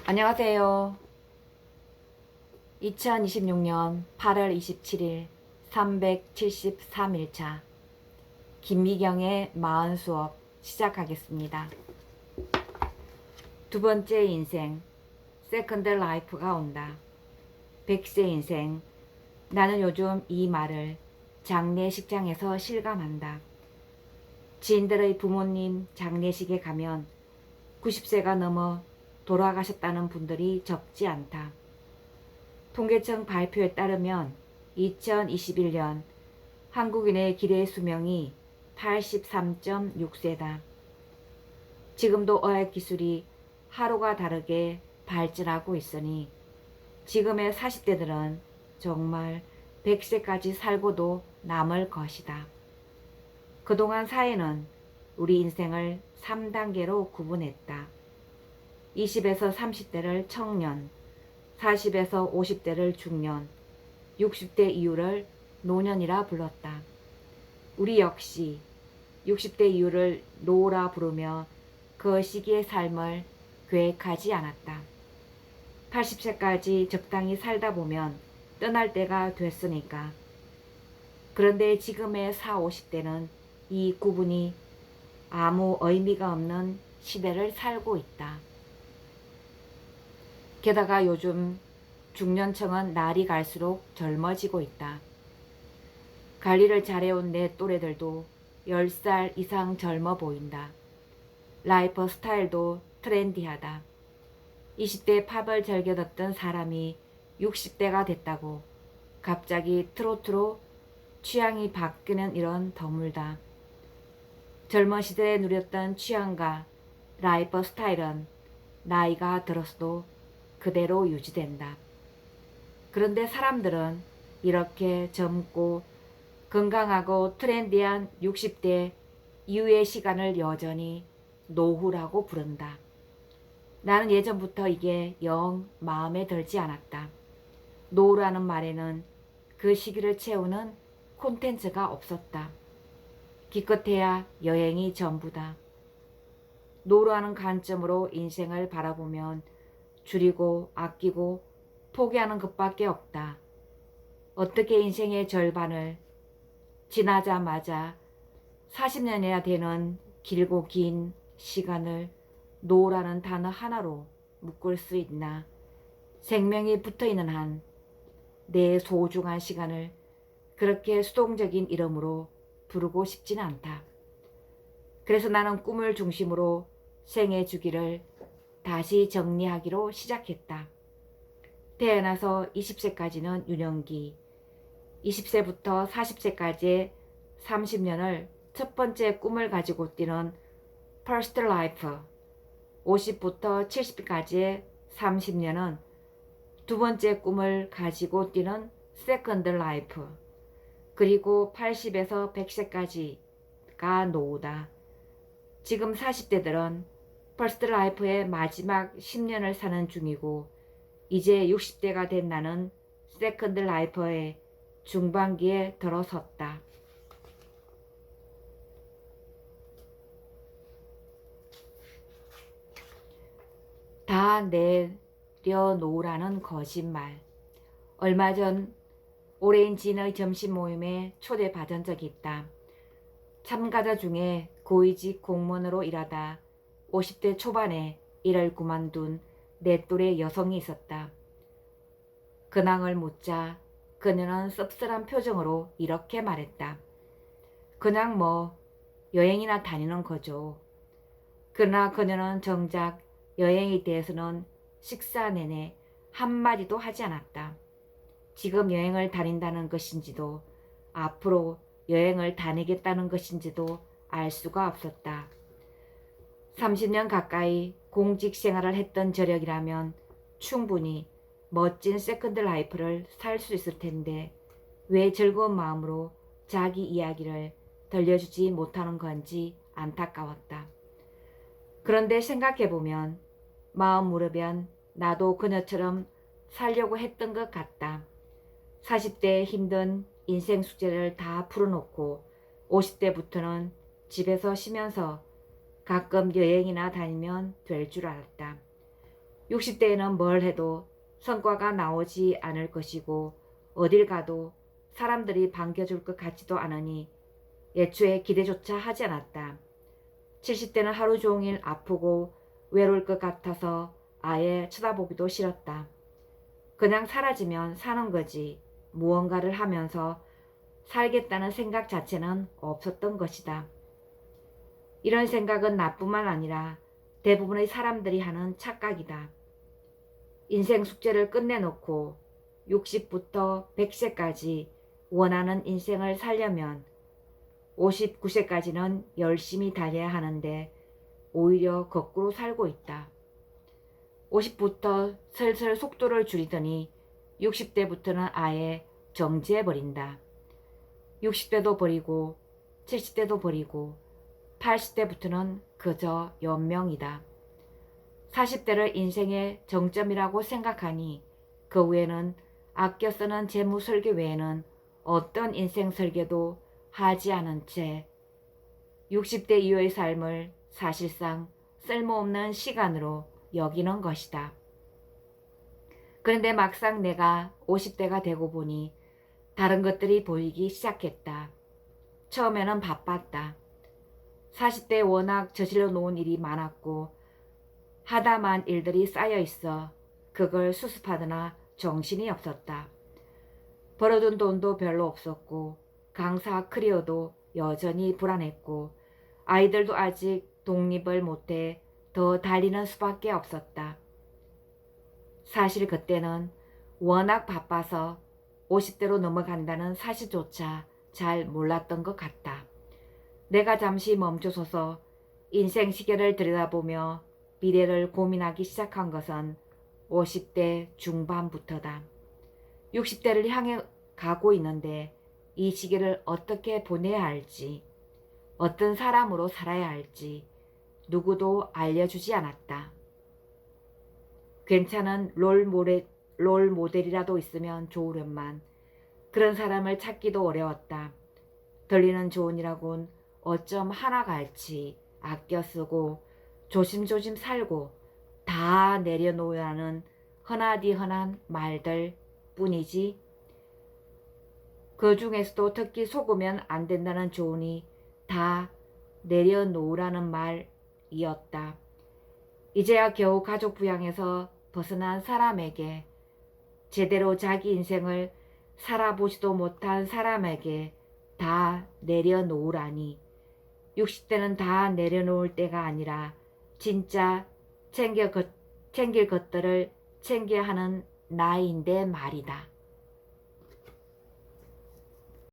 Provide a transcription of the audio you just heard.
안녕하세요. 2026년 8월 27일 373일차 김미경의 마흔 수업 시작하겠습니다. 두 번째 인생 세컨드 라이프가 온다. 100세 인생. 나는 요즘 이 말을 장례식장에서 실감한다. 지인들의 부모님 장례식에 가면 90세가 넘어 돌아가셨다는 분들이 적지 않다. 통계청 발표에 따르면 2021년 한국인의 기대 수명이 83.6세다. 지금도 의학 기술이 하루가 다르게 발전하고 있으니 지금의 40대들은 정말 100세까지 살고도 남을 것이다. 그동안 사회는 우리 인생을 3단계로 구분했다. 20에서 30대를 청년, 40에서 50대를 중년, 60대 이후를 노년이라 불렀다. 우리 역시 60대 이후를 노라 부르며 그 시기의 삶을 계획하지 않았다. 80세까지 적당히 살다 보면 떠날 때가 됐으니까. 그런데 지금의 40, 50대는 이 구분이 아무 의미가 없는 시대를 살고 있다. 게다가 요즘 중년층은 날이 갈수록 젊어지고 있다. 관리를 잘해온 내 또래들도 10살 이상 젊어 보인다. 라이프 스타일도 트렌디하다. 20대 팝을 즐겨 듣던 사람이 60대가 됐다고 갑자기 트로트로 취향이 바뀌는 일은 드물다. 젊은 시대에 누렸던 취향과 라이프 스타일은 나이가 들어서도 그대로 유지된다. 그런데 사람들은 이렇게 젊고 건강하고 트렌디한 60대 이후의 시간을 여전히 노후라고 부른다. 나는 예전부터 이게 영 마음에 들지 않았다. 노후라는 말에는 그 시기를 채우는 콘텐츠가 없었다. 기껏해야 여행이 전부다. 노후라는 관점으로 인생을 바라보면 줄이고 아끼고 포기하는 것밖에 없다. 어떻게 인생의 절반을 지나자마자 40년이나 되는 길고 긴 시간을 노후라는 단어 하나로 묶을 수 있나. 생명이 붙어있는 한 내 소중한 시간을 그렇게 수동적인 이름으로 부르고 싶지는 않다. 그래서 나는 꿈을 중심으로 생애 주기를 다시 정리하기로 시작했다. 태어나서 20세까지는 유년기, 20세부터 40세까지의 30년을 첫 번째 꿈을 가지고 뛰는 퍼스트 라이프, 50부터 70까지의 30년은 두 번째 꿈을 가지고 뛰는 세컨드 라이프, 그리고 80에서 100세까지가 노후다. 지금 40대들은 퍼스트 라이프의 마지막 10년을 사는 중이고 이제 60대가 된 나는 세컨드 라이프의 중반기에 들어섰다. 다 내려놓으라는 거짓말. 얼마 전 오렌지인의 점심 모임에 초대받은 적이 있다. 참가자 중에 고위직 공무원으로 일하다 50대 초반에 일을 그만둔 내 또래 여성이 있었다. 근황을 묻자 그녀는 씁쓸한 표정으로 이렇게 말했다. 그냥 여행이나 다니는 거죠. 그러나 그녀는 정작 여행에 대해서는 식사 내내 한마디도 하지 않았다. 지금 여행을 다닌다는 것인지도 앞으로 여행을 다니겠다는 것인지도 알 수가 없었다. 30년 가까이 공직 생활을 했던 저력이라면 충분히 멋진 세컨드 라이프를 살 수 있을 텐데 왜 즐거운 마음으로 자기 이야기를 들려주지 못하는 건지 안타까웠다. 그런데 생각해보면 마음 무르면 나도 그녀처럼 살려고 했던 것 같다. 40대의 힘든 인생 숙제를 다 풀어놓고 50대부터는 집에서 쉬면서 가끔 여행이나 다니면 될 줄 알았다. 60대에는 뭘 해도 성과가 나오지 않을 것이고 어딜 가도 사람들이 반겨줄 것 같지도 않으니 애초에 기대조차 하지 않았다. 70대는 하루 종일 아프고 외로울 것 같아서 아예 쳐다보기도 싫었다. 그냥 사라지면 사는 거지 무언가를 하면서 살겠다는 생각 자체는 없었던 것이다. 이런 생각은 나뿐만 아니라 대부분의 사람들이 하는 착각이다. 인생 숙제를 끝내놓고 60부터 100세까지 원하는 인생을 살려면 59세까지는 열심히 달려야 하는데 오히려 거꾸로 살고 있다. 50부터 슬슬 속도를 줄이더니 60대부터는 아예 정지해버린다. 60대도 버리고 70대도 버리고 80대부터는 그저 연명이다. 40대를 인생의 정점이라고 생각하니 그 후에는 아껴 쓰는 재무 설계 외에는 어떤 인생 설계도 하지 않은 채 60대 이후의 삶을 사실상 쓸모없는 시간으로 여기는 것이다. 그런데 막상 내가 50대가 되고 보니 다른 것들이 보이기 시작했다. 처음에는 바빴다. 40대에 워낙 저질러 놓은 일이 많았고 하다만 일들이 쌓여 있어 그걸 수습하느라 정신이 없었다. 벌어둔 돈도 별로 없었고 강사 커리어도 여전히 불안했고 아이들도 아직 독립을 못해 더 달리는 수밖에 없었다. 사실 그때는 워낙 바빠서 50대로 넘어간다는 사실조차 잘 몰랐던 것 같다. 내가 잠시 멈춰서서 인생 시계를 들여다보며 미래를 고민하기 시작한 것은 50대 중반부터다. 60대를 향해 가고 있는데 이 시기를 어떻게 보내야 할지, 어떤 사람으로 살아야 할지 누구도 알려주지 않았다. 괜찮은 롤 모델이라도 있으면 좋으련만 그런 사람을 찾기도 어려웠다. 들리는 조언이라곤 어쩜 하나같이 아껴 쓰고 조심조심 살고 다 내려놓으라는 흔하디흔한 말들 뿐이지. 그 중에서도 특히 속으면 안 된다는 조언이 다 내려놓으라는 말이었다. 이제야 겨우 가족 부양에서 벗어난 사람에게, 제대로 자기 인생을 살아보지도 못한 사람에게 다 내려놓으라니. 60대는 다 내려놓을 때가 아니라 진짜 챙길 것들을 챙겨야 하는 나이인데 말이다.